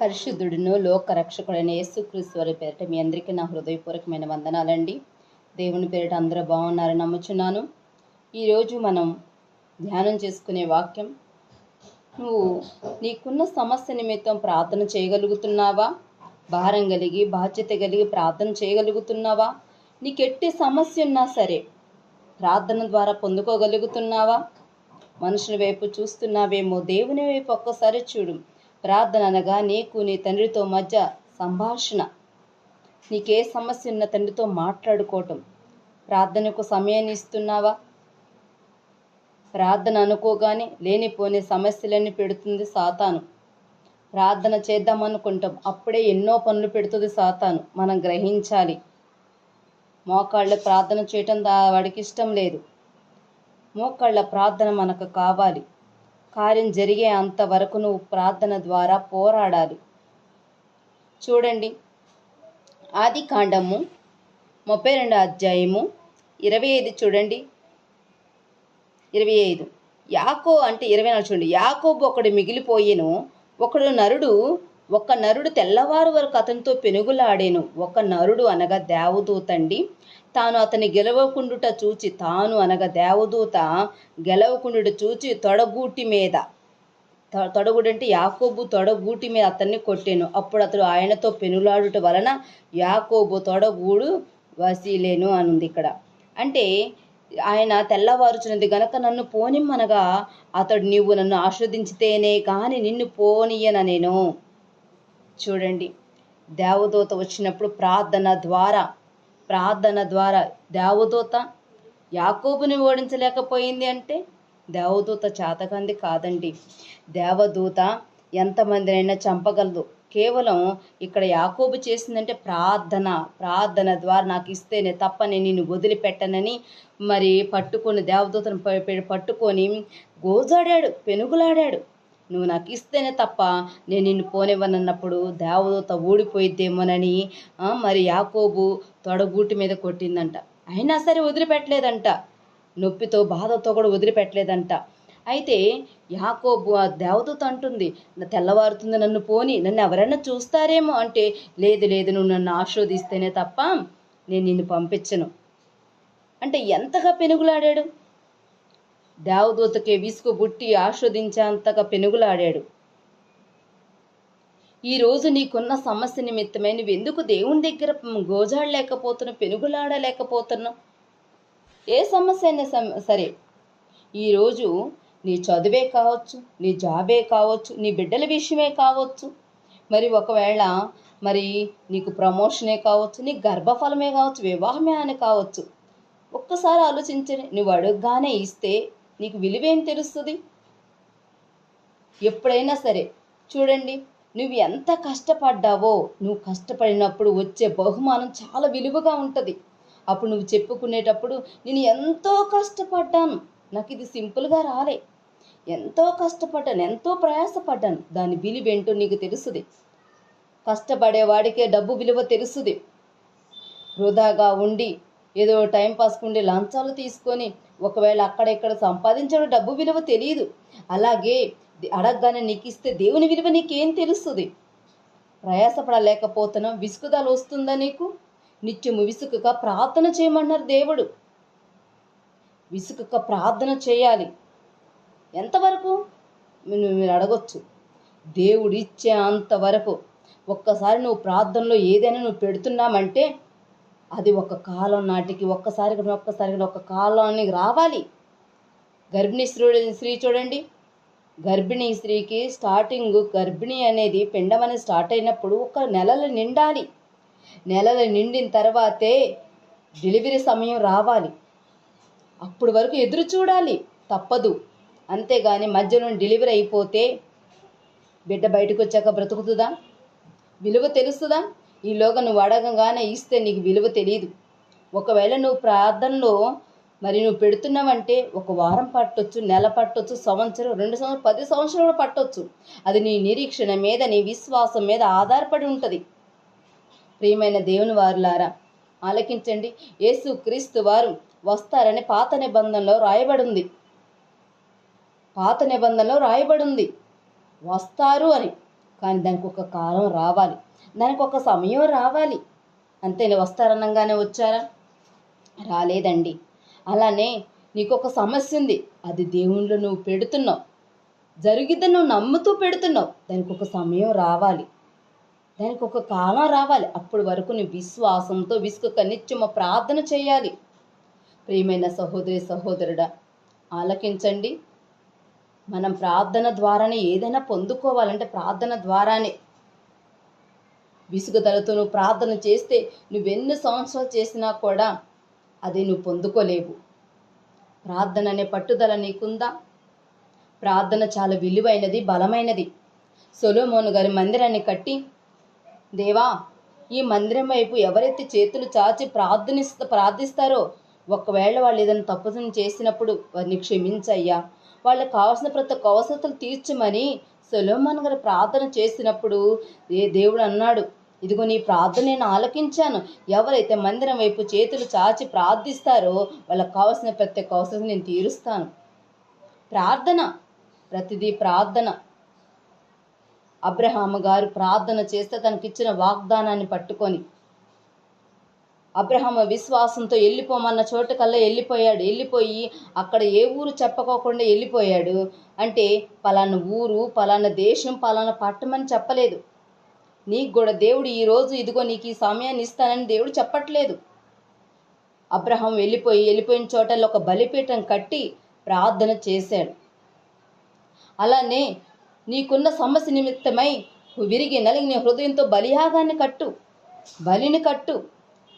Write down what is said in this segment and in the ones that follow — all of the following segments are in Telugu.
పరిశుద్ధుడును లోకరక్షకుడైన యేసుక్రీస్తు వారి పేరిట మీ అందరికీ నా హృదయపూర్వకమైన వందనాలండి. దేవుని పేరిట అందరూ బాగున్నారని నమ్ముచున్నాను. ఈరోజు మనం ధ్యానం చేసుకునే వాక్యం, నువ్వు నీకున్న సమస్య నిమిత్తం ప్రార్థన చేయగలుగుతున్నావా? భారం కలిగి బాధ్యత కలిగి ప్రార్థన చేయగలుగుతున్నావా? నీకు ఎట్టి సమస్య ఉన్నా సరే ప్రార్థన ద్వారా పొందుకోగలుగుతున్నావా? మనుషుల వైపు చూస్తున్నావేమో, దేవుని వైపు ఒక్కసారి చూడు. ప్రార్థన అనగా నీకు నీ తండ్రితో మధ్య సంభాషణ. నీకే సమస్య ఉన్న తండ్రితో మాట్లాడుకోవటం. ప్రార్థనకు సమయాన్ని ఇస్తున్నావా? ప్రార్థన అనుకోగానే లేనిపోని సమస్యలన్నీ పెడుతుంది సాతాను. ప్రార్థన చేద్దామనుకుంటాం, అప్పుడే ఎన్నో పనులు పెడుతుంది సాతాను. మనం గ్రహించాలి. మోకాళ్ళ ప్రార్థన చేయటం వాడికి ఇష్టం లేదు. మోకాళ్ళ ప్రార్థన మనకు కావాలి. కార్యం జరిగే అంతవరకు నువ్వు ప్రార్థన ద్వారా పోరాడాలి. చూడండి, ఆదికాండము 32 అధ్యాయము 25 చూడండి. 25 24 చూడండి. యాకోబు ఒకడు మిగిలిపోయేను, ఒక నరుడు తెల్లవారు వరకు అతనితో పెనుగులాడేను. ఒక నరుడు అనగా దేవదూతండి. తాను అతని గెలవకుండుట చూచి, తొడగూటి మీద, తొడగుడంటే యాకోబు తొడగూటి మీద అతన్ని కొట్టెను. అప్పుడు అతడు ఆయనతో పెనులాడుట వలన యాకోబు తొడగూడు వసిలేను అనుంది ఇక్కడ. అంటే ఆయన తెల్లవారుచున్నది గనక నన్ను పోనిమ్మనగా అతడు, నీవు నన్ను ఆస్వాదించితేనే కానీ నిన్ను పోనీయన నేను. చూడండి, దేవదూత వచ్చినప్పుడు ప్రార్థన ద్వారా దేవదూత యాకోబుని ఓడించలేకపోయింది అంటే దేవదూత చేతకంది కాదండి. దేవదూత ఎంతమందినైనా చంపగలదు. కేవలం ఇక్కడ యాకోబు చేసిందంటే ప్రార్థన ద్వారా నాకు ఇస్తేనే తప్ప నేను నిన్ను వదిలిపెట్టనని మరి దేవదూతను పట్టుకొని గోజాడాడు, పెనుగులాడాడు. నువ్వు నాకు ఇస్తేనే తప్ప నేను నిన్ను పోనివ్వనన్నప్పుడు దేవదూత ఊడిపోయిద్దేమోనని మరి యాకోబు తొడగూటి మీద కొట్టిందంట. అయినా సరే వదిలిపెట్టలేదంట. నొప్పితో బాధతో కూడా వదిలిపెట్టలేదంట. అయితే యాకోబు ఆ దేవదూత అంటుంది, తెల్లవారుతుంది, నన్ను పోని, నన్ను ఎవరైనా చూస్తారేమో అంటే, లేదు నువ్వు నన్ను ఆశీర్వదిస్తేనే తప్ప నేను నిన్ను పంపించను అంటే ఎంతగా పెనుగులాడాడు. దేవదూతకే విసుగు బుట్టి ఆస్వాదించేంతగా పెనుగులాడాడు. ఈరోజు నీకున్న సమస్య నిమిత్తమై నువ్వు ఎందుకు దేవుని దగ్గర గోజాడలేకపోతున్నావు, పెనుగులాడలేకపోతున్నావు? ఏ సమస్య అయినా సరే, ఈరోజు నీ చదువే కావచ్చు, నీ జాబే కావచ్చు, నీ బిడ్డల విషయమే కావచ్చు, మరి ఒకవేళ మరి నీకు ప్రమోషనే కావచ్చు, నీ గర్భఫలమే కావచ్చు, వివాహమే అని కావచ్చు. ఒక్కసారి ఆలోచించండి. నువ్వు అడుగ్గానే ఇస్తే నీకు విలువేం తెలుస్తుంది? ఎప్పుడైనా సరే చూడండి, నువ్వు ఎంత కష్టపడ్డావో, నువ్వు కష్టపడినప్పుడు వచ్చే బహుమానం చాలా విలువగా ఉంటుంది. అప్పుడు నువ్వు చెప్పుకునేటప్పుడు, నేను ఎంతో కష్టపడ్డాను, నాకు ఇది సింపుల్గా రాలే, ఎంతో కష్టపడ్డాను, ఎంతో ప్రయాసపడ్డాను, దాని విలువేంటో నీకు తెలుస్తుంది. కష్టపడేవాడికే డబ్బు విలువ తెలుస్తుంది. వృధాగా ఉండి ఏదో టైంపాస్కి ఉండి లంచాలు తీసుకొని ఒకవేళ అక్కడెక్కడ సంపాదించడం డబ్బు విలువ తెలియదు. అలాగే అడగగానే నీకు ఇస్తే దేవుని విలువ నీకేం తెలుస్తుంది? ప్రయాసపడలేకపోతున్నావు, విసుగుదల వస్తుందా నీకు? నిత్యము విసుకక ప్రార్థన చేయమన్నారు దేవుడు. విసుకక ప్రార్థన చేయాలి. ఎంతవరకు మీరు అడగొచ్చు. దేవుడు ఇచ్చే అంతవరకు. ఒక్కసారి నువ్వు ప్రార్థనలో ఏదైనా నువ్వు పెడుతున్నామంటే అది ఒక కాలం నాటికి ఒక్కసారిగా ఒక కాలానికి రావాలి. గర్భిణీ స్త్రీ చూడండి, గర్భిణీ స్త్రీకి గర్భిణీ అనేది పిండం అనేది స్టార్ట్ అయినప్పుడు ఒక నెలలు నిండాలి. నెలలు నిండిన తర్వాతే డెలివరీ సమయం రావాలి. అప్పుడు వరకు ఎదురు చూడాలి, తప్పదు. అంతేగాని మధ్యలో డెలివరీ అయిపోతే బిడ్డ బయటకు వచ్చాక బ్రతుకుతుందా? విలువ తెలుస్తుందా? ఈలోగా నువ్వు అడగగానే ఇస్తే నీకు విలువ తెలియదు. ఒకవేళ నువ్వు ప్రార్థనలో మరి నువ్వు పెడుతున్నావంటే ఒక వారం పట్టొచ్చు, నెల పట్టొచ్చు, సంవత్సరం, 2 సంవత్సరం, 10 సంవత్సరాలు పట్టొచ్చు. అది నీ నిరీక్షణ మీద, నీ విశ్వాసం మీద ఆధారపడి ఉంటుంది. ప్రియమైన దేవుని వారులారా, ఆలకించండి. యేసు క్రీస్తు వారు వస్తారని పాత నిబంధనలో రాయబడింది. వస్తారు అని. కానీ దానికి ఒక కాలం రావాలి, దానికి ఒక సమయం రావాలి. అంతేనే వస్తారనంగానే వచ్చారా? రాలేదండి. అలానే నీకు ఒక సమస్య ఉంది, అది దేవునిలో నువ్వు పెడుతున్నావు, జరిగిద్దని నువ్వు నమ్ముతూ పెడుతున్నావు. దానికి ఒక సమయం రావాలి, దానికి ఒక కాలం రావాలి. అప్పటి వరకు నీ విశ్వాసంతో విసుక నిత్యము ప్రార్థన చేయాలి. ప్రియమైన సహోదరి సహోదరుడా, ఆలకించండి. మనం ప్రార్థన ద్వారానే ఏదైనా పొందుకోవాలంటే ప్రార్థన ద్వారానే. విసుగుదలతో నువ్వు ప్రార్థన చేస్తే నువ్వెన్ని సంవత్సరాలు చేసినా కూడా అది నువ్వు పొందుకోలేవు. ప్రార్థన అనే పట్టుదల నీకుందా? ప్రార్థన చాలా విలువైనది, బలమైనది. సొలొమోను గారి మందిరాన్ని కట్టి, దేవా, ఈ మందిరం వైపు ఎవరైతే చేతులు చాచి ప్రార్థిస్తారో, ఒకవేళ వాళ్ళు ఏదైనా తప్పుని చేసినప్పుడు వారిని క్షమించయ్యా, వాళ్ళకి కావాల్సిన ప్రతి ఒక్క అవసరతలు తీర్చమని సొలొమోను గారు ప్రార్థన చేసినప్పుడు దేవుడు అన్నాడు, ఇదిగో నీ ప్రార్థన నేను ఆలకించాను. ఎవరైతే మందిరం వైపు చేతులు చాచి ప్రార్థిస్తారో వాళ్ళకి కావాల్సిన ప్రతి ఒక్క అవసరం నేను తీరుస్తాను. ప్రార్థన, ప్రతిదీ ప్రార్థన. అబ్రహాము గారు ప్రార్థన చేస్తే తనకిచ్చిన వాగ్దానాన్ని పట్టుకొని అబ్రహాము విశ్వాసంతో వెళ్ళిపోమన్న చోటుకల్లా వెళ్ళిపోయి అక్కడ ఏ ఊరు చెప్పుకోకుండా వెళ్ళిపోయాడు. అంటే పలానా ఊరు, పలానా దేశం, పలానా పట్టణమని చెప్పలేదు. నీకు కూడా దేవుడు ఈరోజు ఇదిగో నీకు ఈ సమయాన్ని ఇస్తానని దేవుడు చెప్పట్లేదు. అబ్రహాం వెళ్ళిపోయిన చోటల్లో ఒక బలిపీఠం కట్టి ప్రార్థన చేశాడు. అలానే నీకున్న సమస్య నిమిత్తమై విరిగి నలిగిన హృదయంతో బలిని కట్టు,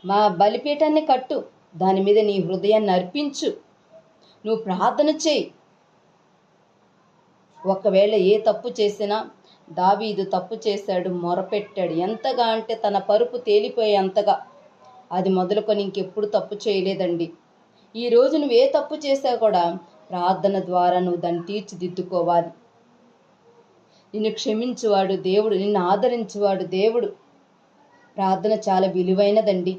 మా బలిపీఠాన్ని కట్టు, దాని మీద నీ హృదయాన్ని అర్పించు, నువ్వు ప్రార్థన చేయి. ఒకవేళ ఏ తప్పు చేసినా, దావీదు తప్పు చేశాడు, మొరపెట్టాడు. ఎంతగా అంటే తన పరుపు తేలిపోయేంతగా. అది మొదలుకొని ఇంకెప్పుడు తప్పు చేయలేదండి. ఈరోజు నువ్వు ఏ తప్పు చేసా కూడా ప్రార్థన ద్వారా నువ్వు దాన్ని తీర్చిదిద్దుకోవాలి. నిన్ను క్షమించువాడు దేవుడు, నిన్ను ఆదరించువాడు దేవుడు. ప్రార్థన చాలా విలువైనదండి.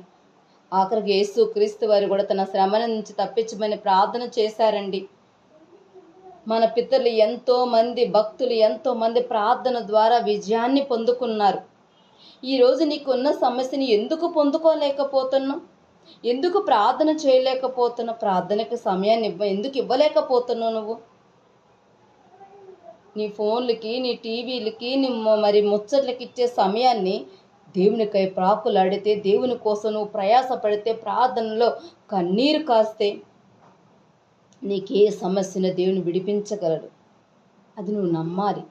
ఆఖరికి యేసు క్రీస్తు వారు కూడా తన శ్రమల నుంచి తప్పించమని ప్రార్థన చేశారండి. మన పితరులు ఎంతోమంది భక్తులు ఎంతోమంది ప్రార్థన ద్వారా విజయాన్ని పొందుకున్నారు. ఈరోజు నీకున్న సమస్యని ఎందుకు పొందుకోలేకపోతున్నావు? ఎందుకు ప్రార్థన చేయలేకపోతున్నావు? ప్రార్థనకు సమయాన్ని ఎందుకు ఇవ్వలేకపోతున్నావు? నువ్వు నీ ఫోన్లకి, నీ టీవీలకి, నీ మరి ముచ్చట్లకి ఇచ్చే సమయాన్ని దేవునికై ప్రాకులాడితే, దేవుని కోసం నువ్వు ప్రయాసపడితే, ప్రార్థనలో కన్నీరు కాస్తే నీకే సమస్యను దేవుని విడిపించగలడు. అది నువ్వు నమ్మాలి.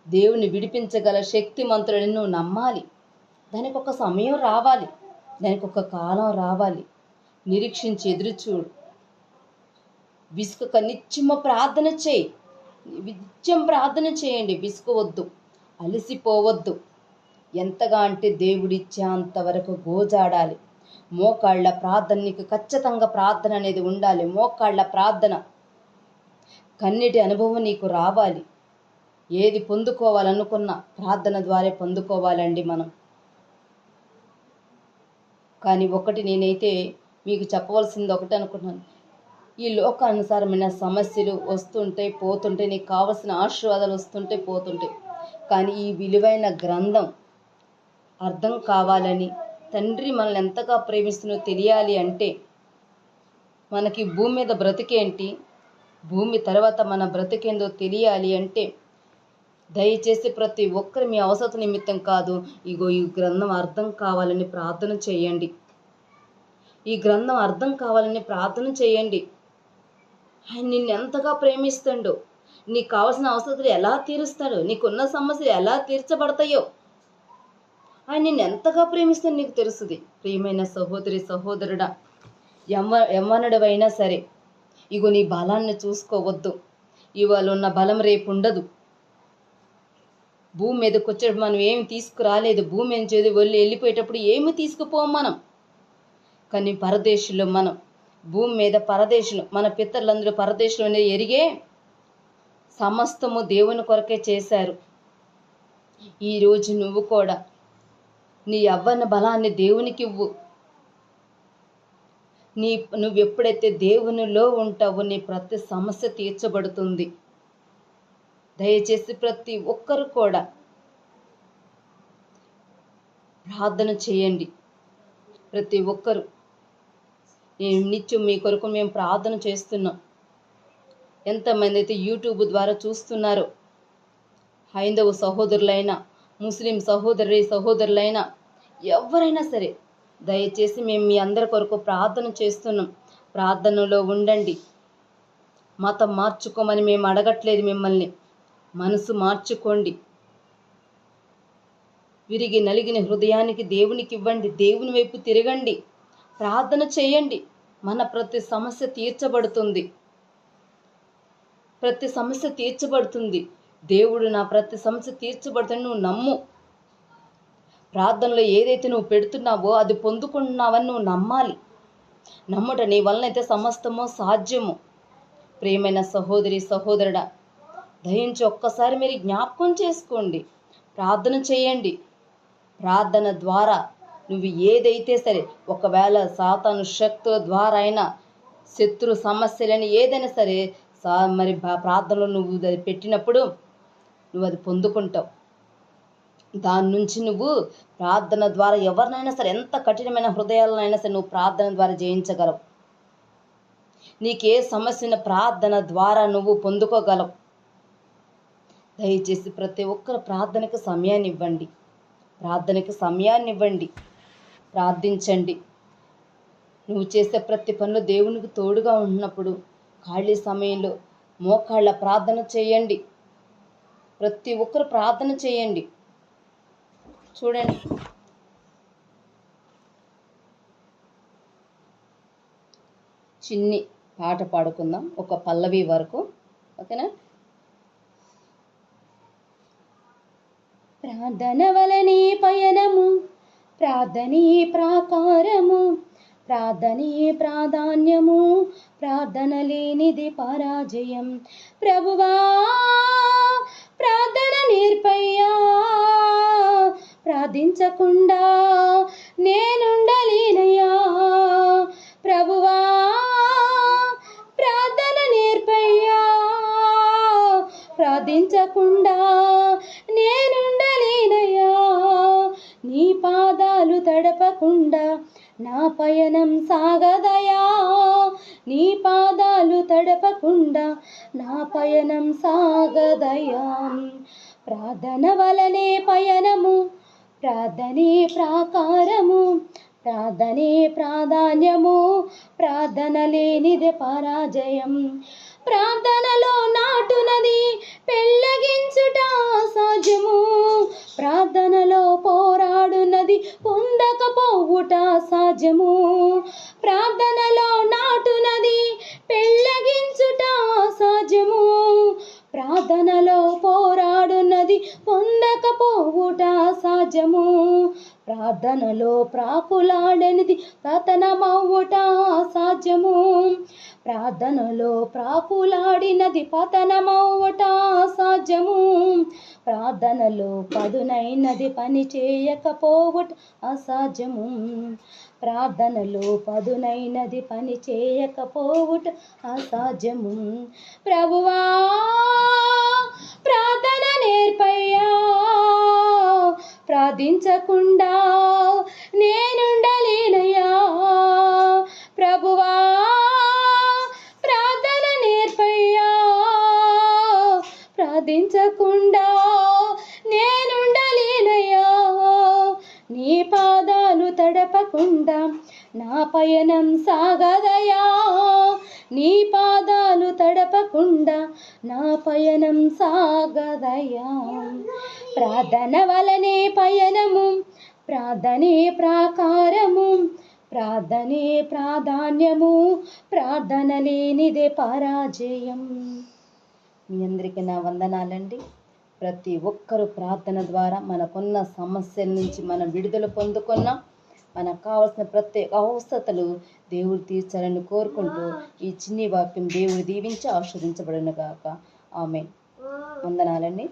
దేవుని విడిపించగల శక్తిమంతుడని నువ్వు నమ్మాలి. దానికి ఒక సమయం రావాలి, దానికి ఒక కాలం రావాలి. నిరీక్షించి ఎదురుచూడు. విసుక నిత్యము ప్రార్థన చేయి. నిత్యం ప్రార్థన చేయండి. విసుకవద్దు, అలసిపోవద్దు. ఎంతగా అంటే దేవుడిచ్చే అంతవరకు గోజాడాలి. మోకాళ్ళ ప్రార్థన, నీకు ఖచ్చితంగా ప్రార్థన అనేది ఉండాలి. మోకాళ్ళ ప్రార్థన, కన్నీటి అనుభవం నీకు రావాలి. ఏది పొందుకోవాలనుకున్నా ప్రార్థన ద్వారా పొందుకోవాలండి మనం. కానీ ఒకటి నేనైతే మీకు చెప్పవలసింది ఒకటి అనుకున్నాను. ఈ లోకానుసారమైన సమస్యలు వస్తుంటాయి, పోతుంటాయి. నీకు కావలసిన ఆశీర్వాదాలు వస్తుంటాయి, పోతుంటాయి. కానీ ఈ విలువైన గ్రంథం అర్థం కావాలని, తండ్రి మనల్ని ఎంతగా ప్రేమిస్తున్నో తెలియాలి అంటే, మనకి భూమి మీద బ్రతికేంటి, భూమి తర్వాత మన బ్రతికేందో తెలియాలి అంటే, దయచేసి ప్రతి ఒక్కరు మీ అవసరత నిమిత్తం కాదు, ఇగో ఈ గ్రంథం అర్థం కావాలని ప్రార్థన చేయండి. ఈ గ్రంథం అర్థం కావాలని ప్రార్థన చేయండి. ఆయన నిన్ను ఎంతగా ప్రేమిస్తాడో, నీకు కావాల్సిన అవసరతలు ఎలా తీరుస్తాడో, నీకున్న సమస్యలు ఎలా తీర్చబడతాయో ఆయన నిన్ను ఎంతగా ప్రేమిస్తాడో నీకు తెలుస్తుంది. ప్రియమైన సహోదరి సహోదరుడా, యవ్వనుడివైనా సరే, ఇగో నీ బలాన్ని చూసుకోవద్దు. ఇవాళ ఉన్న బలం రేపు ఉండదు. భూమి మీదకి వచ్చేటప్పుడు మనం ఏమి తీసుకురాలేదు. భూమి నుంచి వెళ్ళిపోయేటప్పుడు ఏమి తీసుకుపోం మనం. కానీ పరదేశంలో మనం, భూమి మీద పరదేశులు, మన పితరులందరూ పరదేశంలోనే ఎరిగే సమస్తము దేవుని కొరకే చేశారు. ఈరోజు నువ్వు కూడా నీ యవ్వన బలాన్ని దేవునికి ఇవ్వు. నువ్వు ఎప్పుడైతే దేవునిలో ఉంటావో నీ ప్రతి సమస్య తీర్చబడుతుంది. దయచేసి ప్రతి ఒక్కరు కూడా ప్రార్థన చేయండి. ప్రతి ఒక్కరు నేను నిత్యం మీ కొరకు మేము ప్రార్థన చేస్తున్నాం. ఎంతమంది అయితే యూట్యూబ్ ద్వారా చూస్తున్నారో, హైందవ సహోదరులైనా, ముస్లిం సహోదరులైనా ఎవరైనా సరే, దయచేసి మేము మీ అందరి కొరకు ప్రార్థన చేస్తున్నాం. ప్రార్థనలో ఉండండి. మతం మార్చుకోమని మేము అడగట్లేదు మిమ్మల్ని. మనసు మార్చుకోండి. విరిగి నలిగిన హృదయానికి దేవునికి ఇవ్వండి. దేవుని వైపు తిరగండి. ప్రార్థన చేయండి. మన ప్రతి సమస్య తీర్చబడుతుంది. ప్రతి సమస్య తీర్చబడుతుంది. దేవుడు నా ప్రతి సమస్య తీర్చబడుతుంది నువ్వు నమ్ము. ప్రార్థనలో ఏదైతే నువ్వు పెడుతున్నావో అది పొందుకుంటున్నావని నువ్వు నమ్మాలి. నమ్ముట నీ వలనైతే సమస్తమో సాధ్యము. ప్రియమైన సహోదరి సహోదరుడా, దయించి ఒక్కసారి మీరు జ్ఞాపకం చేసుకోండి. ప్రార్థన చేయండి. ప్రార్థన ద్వారా నువ్వు ఏదైతే సరే, ఒకవేళ సాతాను శక్తుల ద్వారా అయినా, శత్రు సమస్యలని ఏదైనా సరే మరి ప్రార్థనలో నువ్వు అది పెట్టినప్పుడు నువ్వు అది పొందుకుంటావు. దాని నుంచి నువ్వు ప్రార్థన ద్వారా ఎవరినైనా సరే, ఎంత కఠినమైన హృదయాలనైనా సరే నువ్వు ప్రార్థన ద్వారా జయించగలవు. నీకే సమస్యను ప్రార్థన ద్వారా నువ్వు పొందుకోగలవు. దయచేసి ప్రతి ఒక్కరు ప్రార్థనకు సమయాన్ని ఇవ్వండి. ప్రార్థించండి. నువ్వు చేసే ప్రతి పనిలో దేవునికి తోడుగా ఉన్నప్పుడు ఖాళీ సమయంలో మోకాళ్ళ ప్రార్థన చేయండి. ప్రతి ఒక్కరు ప్రార్థన చేయండి. చూడండి, చిన్ని పాట పాడుకుందాం, ఒక పల్లవి వరకు. ఓకేనా? ప్రార్థన వలనే పయనము, ప్రార్థనే ప్రాకారము, ప్రార్థనే ప్రాధాన్యము, ప్రార్థన లేనిది పరాజయం. ప్రభువా ప్రార్థన నేర్పయ్యా, ప్రార్థించకుండా నేనుండలేనయ్యా. ప్రభువా ప్రార్థన నేర్పయ్యా, ప్రార్థించకుండా నేనుండలేనయ్యా. నీ పాదాలు తడపకుండా నా పయనం సాగదయా. నీ పాదాలు తడపకుండా నా పయనం సాగదయా. ప్రార్థన వలనే పయనము, ప్రార్థనే ప్రాకారము, ప్రార్థనే ప్రాధాన్యము, ప్రార్థన లేనిదే పరాజయం. ప్రార్థనలో నాటునది పెళ్ళగించుట సాధ్యము, ప్రార్థనలో పోరాడునది పొందకపోవుట సాధ్యము. ప్రార్థనలో నాటునది పెళ్ళగించుట సాధ్యము, ప్రార్థనలో పోరాడున్నది పొందకపోవుట సాధ్యము. ప్రార్థనలో ప్రాకులాడనిది పతనమవ్వుట సాధ్యము, ప్రార్థనలో ప్రాకులాడినది పతనమవ్వుట సాధ్యము. ప్రార్థనలో పదునైనది పని చేయకపోవుట అసాధ్యము, ప్రార్థనలో పదునైనది పని చేయకపోవుట అసాధ్యము. ప్రభువా ప్రార్థన నేర్పయ్యా, ప్రార్థించకుండా నేనుండలేనయ్యా. ప్రభువా ప్రార్థన నేర్పయ్యా, ప్రార్థించకుండా నేనుండలేనయ్యా. నీ పాదాలు తడపకుండా నా పయనం సాగదయా. నీ పాదాలు తడపకుండా నా పయనం సాగదయా. ప్రార్థన వలనే పయనము, ప్రార్థనే ప్రాకారము, ప్రార్థనే ప్రాధాన్యము, ప్రార్థన లేనిదే పరాజయం. మీ అందరికీ నా వందనాలండి. ప్రతి ఒక్కరూ ప్రార్థన ద్వారా మనకున్న సమస్యల నుంచి మనం విడుదల పొందుకున్నాం. మనకు కావాల్సిన ప్రత్యేక అవసరతలు దేవుడు తీర్చాలని కోరుకుంటూ ఈ చిన్ని వాక్యం దేవుడు దీవించి ఆశీర్వదించబడును గాక. ఆమేన్. వందనాలండి.